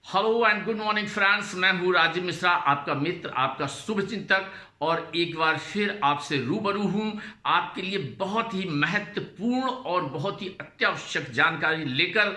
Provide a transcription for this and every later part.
Hello and good morning friends. मैं हूं राजीव मिश्रा, आपका मित्र, आपका शुभचिंतक, और एक बार फिर आपसे रूबरू हूं आपके लिए बहुत ही महत्वपूर्ण और बहुत ही अत्यावश्यक जानकारी लेकर।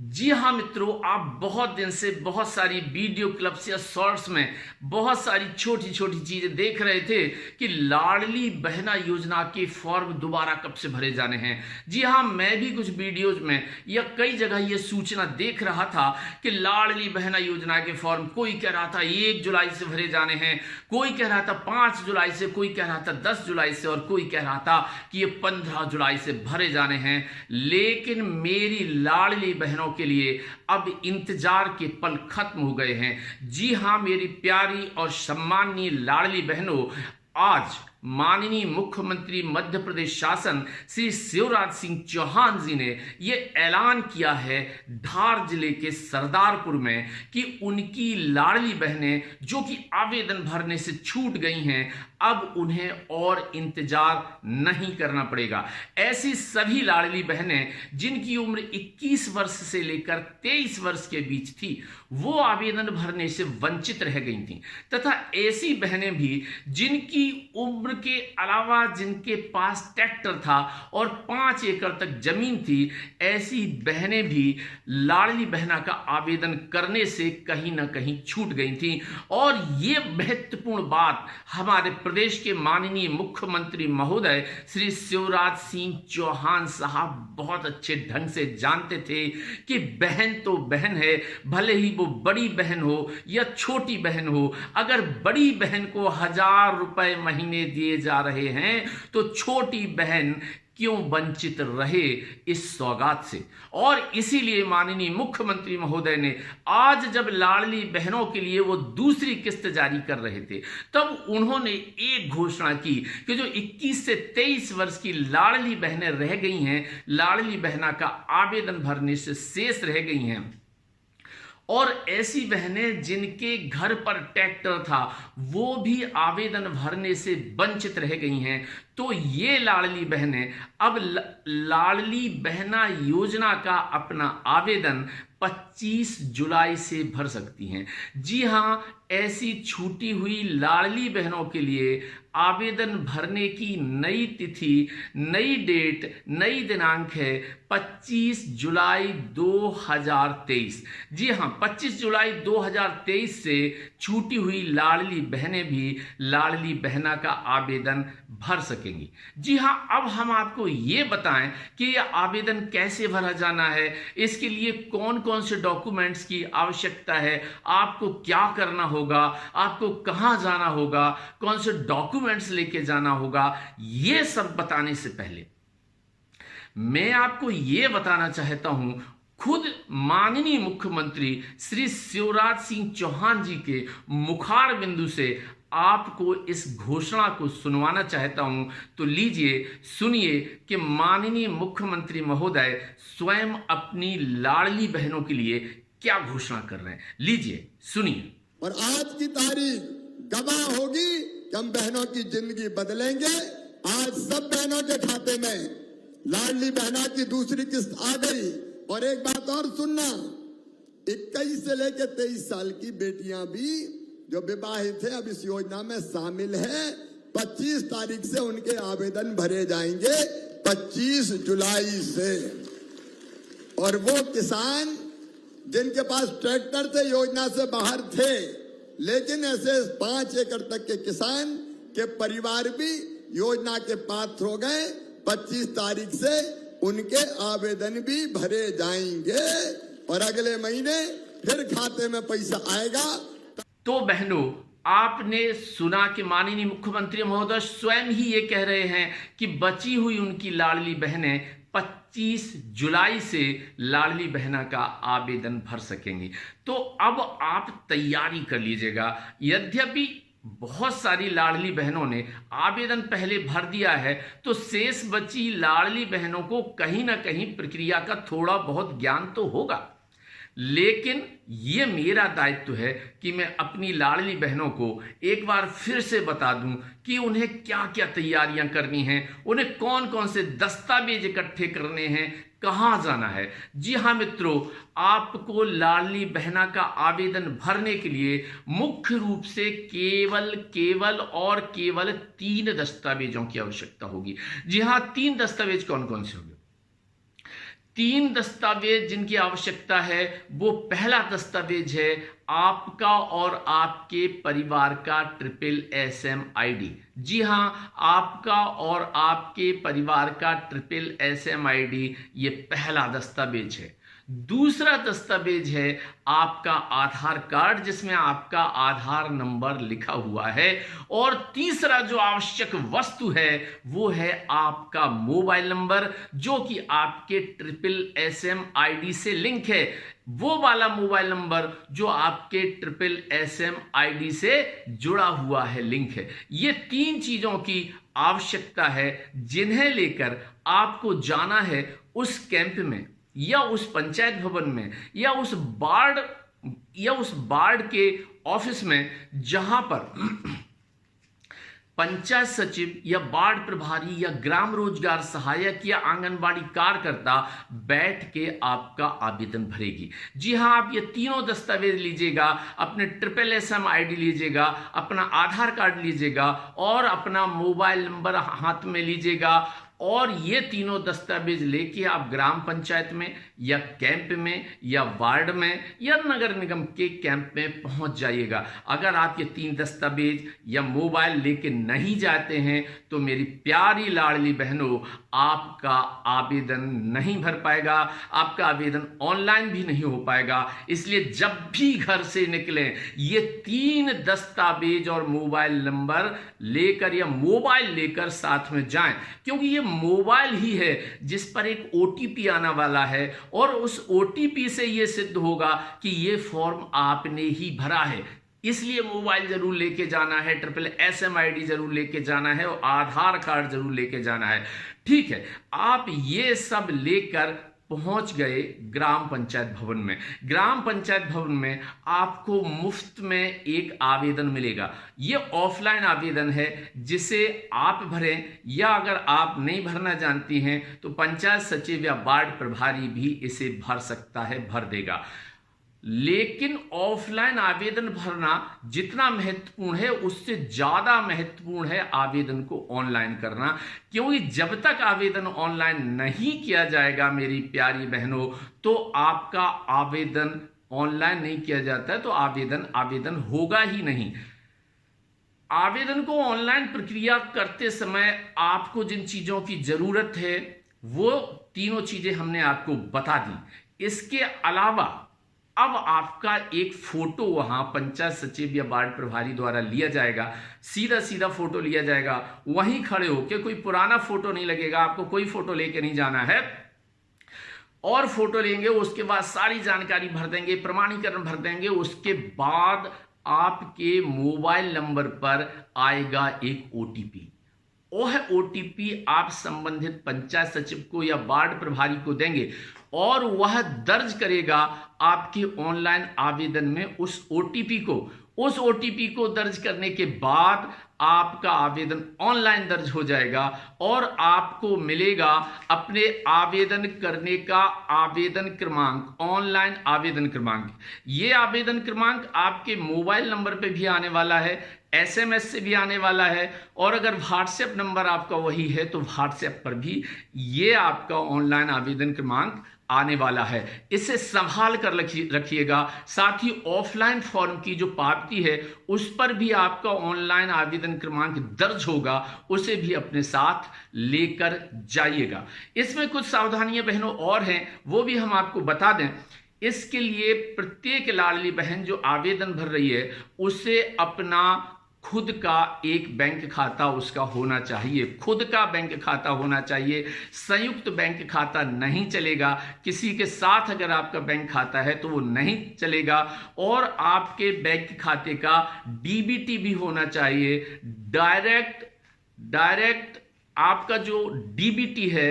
जी हाँ मित्रों, आप बहुत दिन से बहुत सारी वीडियो क्लिप्स या शॉर्ट्स में बहुत सारी छोटी छोटी चीजें देख रहे थे कि लाडली बहना योजना के फॉर्म दोबारा कब से भरे जाने हैं। जी हाँ, मैं भी कुछ वीडियोज में या कई जगह ये सूचना देख रहा था कि लाडली बहना योजना के फॉर्म कोई कह रहा था 1 जुलाई से भरे जाने हैं, कोई कह रहा था 5 जुलाई से, कोई कह रहा था 10 जुलाई से, और कोई कह रहा था कि ये 15 जुलाई से भरे जाने हैं। लेकिन मेरी लाडली बहनों के लिए अब इंतजार के पल खत्म हो गए हैं। जी हां मेरी प्यारी और सम्माननीय लाडली बहनों, आज माननीय मुख्यमंत्री मध्य प्रदेश शासन श्री शिवराज सिंह चौहान जी ने यह ऐलान किया है धार जिले के सरदारपुर में कि उनकी लाडली बहनें जो कि आवेदन भरने से छूट गई हैं, अब उन्हें और इंतजार नहीं करना पड़ेगा। ऐसी सभी लाडली बहनें जिनकी उम्र 21 वर्ष से लेकर 23 वर्ष के बीच थी, वो आवेदन भरने से वंचित रह गई थीं, तथा ऐसी बहनें भी जिनकी उम्र के अलावा जिनके पास ट्रैक्टर था और 5 एकड़ तक जमीन थी, ऐसी बहनें भी लाडली बहना का आवेदन करने से कहीं ना कहीं छूट गई थीं। और ये महत्वपूर्ण बात हमारे प्रदेश के माननीय मुख्यमंत्री महोदय श्री शिवराज सिंह चौहान साहब बहुत अच्छे ढंग से जानते थे कि बहन तो बहन है, भले ही वो बड़ी बहन हो या छोटी बहन हो। अगर बड़ी बहन को 1000 रुपए महीने दिए जा रहे हैं तो छोटी बहन क्यों वंचित रहे इस सौगात से। और इसीलिए माननीय मुख्यमंत्री महोदय ने आज जब लाडली बहनों के लिए वो दूसरी किस्त जारी कर रहे थे, तब उन्होंने एक घोषणा की कि जो 21 से 23 वर्ष की लाडली बहनें रह गई हैं, लाडली बहना का आवेदन भरने से शेष रह गई हैं, और ऐसी बहनें जिनके घर पर ट्रैक्टर था वो भी आवेदन भरने से वंचित रह गई हैं, तो ये लाडली बहनें अब लाडली बहना योजना का अपना आवेदन 25 जुलाई से भर सकती हैं। जी हां, ऐसी छूटी हुई लाडली बहनों के लिए आवेदन भरने की नई तिथि, नई डेट, नई दिनांक है 25 जुलाई 2023। जी हां, 25 जुलाई 2023 से छूटी हुई लाडली बहनें भी लाडली बहना का आवेदन भर सकेंगी। जी हां, अब हम आपको ये बताएं कि यह आवेदन कैसे भरा जाना है, इसके लिए कौन कौन से डॉक्यूमेंट्स की आवश्यकता है, आपको क्या करना होगा, आपको कहां जाना होगा, कौन से डॉक्यूमेंट्स लेके जाना होगा। यह सब बताने से पहले मैं आपको यह बताना चाहता हूं, खुद माननीय मुख्यमंत्री श्री शिवराज सिंह चौहान जी के मुखार बिंदु से आपको इस घोषणा को सुनवाना चाहता हूं। तो लीजिए सुनिए कि माननीय मुख्यमंत्री महोदय स्वयं अपनी लाडली बहनों के लिए क्या घोषणा कर रहे हैं। लीजिए सुनिए। और आज की तारीख गवाह होगी कि हम बहनों की जिंदगी बदलेंगे। आज सब बहनों के खाते में लाडली बहना की दूसरी किस्त आ गई। और एक बात और सुनना, 21 से लेकर 23 साल की बेटियां भी जो विवाहित है अब इस योजना में शामिल है। 25 तारीख से उनके आवेदन भरे जाएंगे, 25 जुलाई से। और वो किसान जिनके पास ट्रैक्टर थे, योजना से बाहर थे, लेकिन ऐसे 5 एकड़ तक के किसान के परिवार भी योजना के पात्र हो गए। 25 तारीख से उनके आवेदन भी भरे जाएंगे और अगले महीने फिर खाते में पैसा आएगा। तो बहनों, आपने सुना कि माननीय मुख्यमंत्री महोदय स्वयं ही ये कह रहे हैं कि बची हुई उनकी लाडली बहनें 25 जुलाई से लाडली बहना का आवेदन भर सकेंगी। तो अब आप तैयारी कर लीजिएगा। यद्यपि बहुत सारी लाडली बहनों ने आवेदन पहले भर दिया है, तो शेष बची लाडली बहनों को कहीं ना कहीं प्रक्रिया का थोड़ा बहुत ज्ञान तो होगा। लेकिन ये मेरा दायित्व है कि मैं अपनी लाडली बहनों को एक बार फिर से बता दूं कि उन्हें क्या क्या तैयारियां करनी हैं, उन्हें कौन कौन से दस्तावेज इकट्ठे करने हैं, कहां जाना है। जी हां मित्रों, आपको लाडली बहना का आवेदन भरने के लिए मुख्य रूप से केवल और केवल 3 दस्तावेजों की आवश्यकता होगी। जी हां, 3 दस्तावेज कौन कौन से होंगे? 3 दस्तावेज जिनकी आवश्यकता है, वो पहला दस्तावेज है आपका और आपके परिवार का SSSM ID। जी हां, आपका और आपके परिवार का SSSM ID ये पहला दस्तावेज है। दूसरा दस्तावेज है आपका आधार कार्ड, जिसमें आपका आधार नंबर लिखा हुआ है। और तीसरा जो आवश्यक वस्तु है वो है आपका मोबाइल नंबर, जो कि आपके SSSM ID से लिंक है। वो वाला मोबाइल नंबर जो आपके SSSM ID से जुड़ा हुआ है, लिंक है। ये 3 चीजों की आवश्यकता है जिन्हें लेकर आपको जाना है उस कैंप में या उस पंचायत भवन में या उस वार्ड के ऑफिस में, जहां पर पंचायत सचिव या वार्ड प्रभारी या ग्राम रोजगार सहायक या आंगनबाड़ी कार्यकर्ता बैठ के आपका आवेदन भरेगी। जी हां, आप ये तीनों दस्तावेज लीजिएगा, अपने SSSM ID लीजिएगा, अपना आधार कार्ड लीजिएगा और अपना मोबाइल नंबर हाथ में लीजिएगा। और ये तीनों दस्तावेज लेके आप ग्राम पंचायत में या कैंप में या वार्ड में या नगर निगम के कैंप में पहुंच जाइएगा। अगर आप ये 3 दस्तावेज या मोबाइल लेके नहीं जाते हैं तो मेरी प्यारी लाडली बहनों, आपका आवेदन नहीं भर पाएगा, आपका आवेदन ऑनलाइन भी नहीं हो पाएगा। इसलिए जब भी घर से निकलें, ये 3 दस्तावेज और मोबाइल नंबर लेकर या मोबाइल लेकर साथ में जाएं, क्योंकि ये मोबाइल ही है जिस पर एक OTP आने वाला है और उस OTP से ये सिद्ध होगा कि ये फॉर्म आपने ही भरा है। इसलिए मोबाइल जरूर लेके जाना है, SSSM ID जरूर लेके जाना है और आधार कार्ड जरूर लेके जाना है। ठीक है, आप ये सब लेकर पहुंच गए ग्राम पंचायत भवन में। ग्राम पंचायत भवन में आपको मुफ्त में एक आवेदन मिलेगा। ये ऑफलाइन आवेदन है जिसे आप भरें, या अगर आप नहीं भरना जानती हैं तो पंचायत सचिव या वार्ड प्रभारी भी इसे भर सकता है, भर देगा। लेकिन ऑफलाइन आवेदन भरना जितना महत्वपूर्ण है उससे ज्यादा महत्वपूर्ण है आवेदन को ऑनलाइन करना, क्योंकि जब तक आवेदन ऑनलाइन नहीं किया जाएगा मेरी प्यारी बहनों, तो आपका आवेदन ऑनलाइन नहीं किया जाता है तो आवेदन होगा ही नहीं। आवेदन को ऑनलाइन प्रक्रिया करते समय आपको जिन चीजों की जरूरत है वो तीनों चीजें हमने आपको बता दी। इसके अलावा अब आपका एक फोटो वहां पंचायत सचिव या वार्ड प्रभारी द्वारा लिया जाएगा। सीधा फोटो लिया जाएगा, वहीं खड़े होकर, कोई पुराना फोटो नहीं लगेगा, आपको कोई फोटो लेके नहीं जाना है। और फोटो लेंगे, उसके बाद सारी जानकारी भर देंगे, प्रमाणीकरण भर देंगे। उसके बाद आपके मोबाइल नंबर पर आएगा एक OTP। वह OTP आप संबंधित पंचायत सचिव को या वार्ड प्रभारी को देंगे और वह दर्ज करेगा आपके ऑनलाइन आवेदन में उस OTP को। उस OTP को दर्ज करने के बाद आपका आवेदन ऑनलाइन दर्ज हो जाएगा और आपको मिलेगा अपने आवेदन करने का आवेदन क्रमांक, ऑनलाइन आवेदन क्रमांक। ये आवेदन क्रमांक आपके मोबाइल नंबर पे भी आने वाला है, SMS से भी आने वाला है, और अगर WhatsApp नंबर आपका वही है तो WhatsApp पर भी ये आपका ऑनलाइन आवेदन क्रमांक आने वाला है। इसे संभाल कर रखिएगा। साथ ही ऑफलाइन फॉर्म की जो पावती है उस पर भी आपका ऑनलाइन आवेदन क्रमांक दर्ज होगा, उसे भी अपने साथ लेकर जाइएगा। इसमें कुछ सावधानियां बहनों और हैं, वो भी हम आपको बता दें। इसके लिए प्रत्येक लाडली बहन जो आवेदन भर रही है उसे अपना खुद का एक बैंक खाता उसका होना चाहिए, खुद का बैंक खाता होना चाहिए। संयुक्त बैंक खाता नहीं चलेगा, किसी के साथ अगर आपका बैंक खाता है तो वो नहीं चलेगा। और आपके बैंक खाते का DBT भी होना चाहिए, डायरेक्ट आपका जो डीबीटी है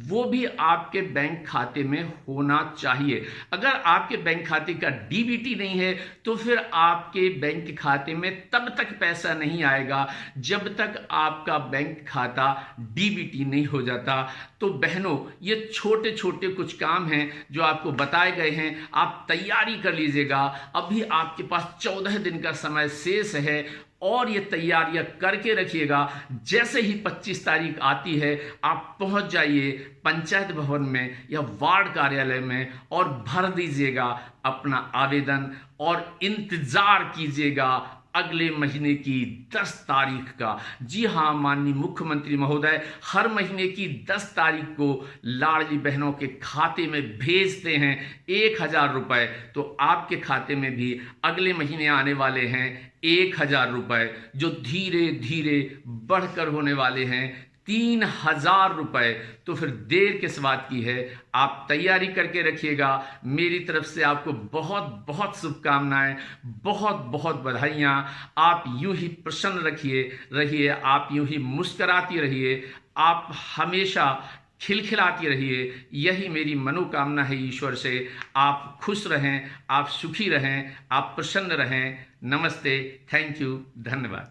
वो भी आपके बैंक खाते में होना चाहिए। अगर आपके बैंक खाते का डीबीटी नहीं है तो फिर आपके बैंक खाते में तब तक पैसा नहीं आएगा जब तक आपका बैंक खाता डीबीटी नहीं हो जाता। तो बहनों, ये छोटे छोटे कुछ काम हैं जो आपको बताए गए हैं, आप तैयारी कर लीजिएगा। अभी आपके पास 14 दिन का समय शेष है और ये तैयारियां करके रखिएगा। जैसे ही 25 तारीख आती है आप पहुंच जाइए पंचायत भवन में या वार्ड कार्यालय में और भर दीजिएगा अपना आवेदन और इंतजार कीजिएगा अगले महीने की 10 तारीख का। जी हाँ, माननीय मुख्यमंत्री महोदय हर महीने की 10 तारीख को लाडली बहनों के खाते में भेजते हैं 1000 रुपए। तो आपके खाते में भी अगले महीने आने वाले हैं 1000 रुपए, जो धीरे धीरे बढ़कर होने वाले हैं 3000 रुपए। तो फिर देर किस बात की है, आप तैयारी करके रखिएगा। मेरी तरफ से आपको बहुत बहुत शुभकामनाएं, बहुत बहुत बधाइयाँ। आप यूं ही प्रसन्न रहिए, आप यूं ही मुस्कुराती रहिए, आप हमेशा खिलखिलाती रहिए। यही मेरी मनोकामना है ईश्वर से। आप खुश रहें, आप सुखी रहें, आप प्रसन्न रहें। नमस्ते, थैंक यू, धन्यवाद।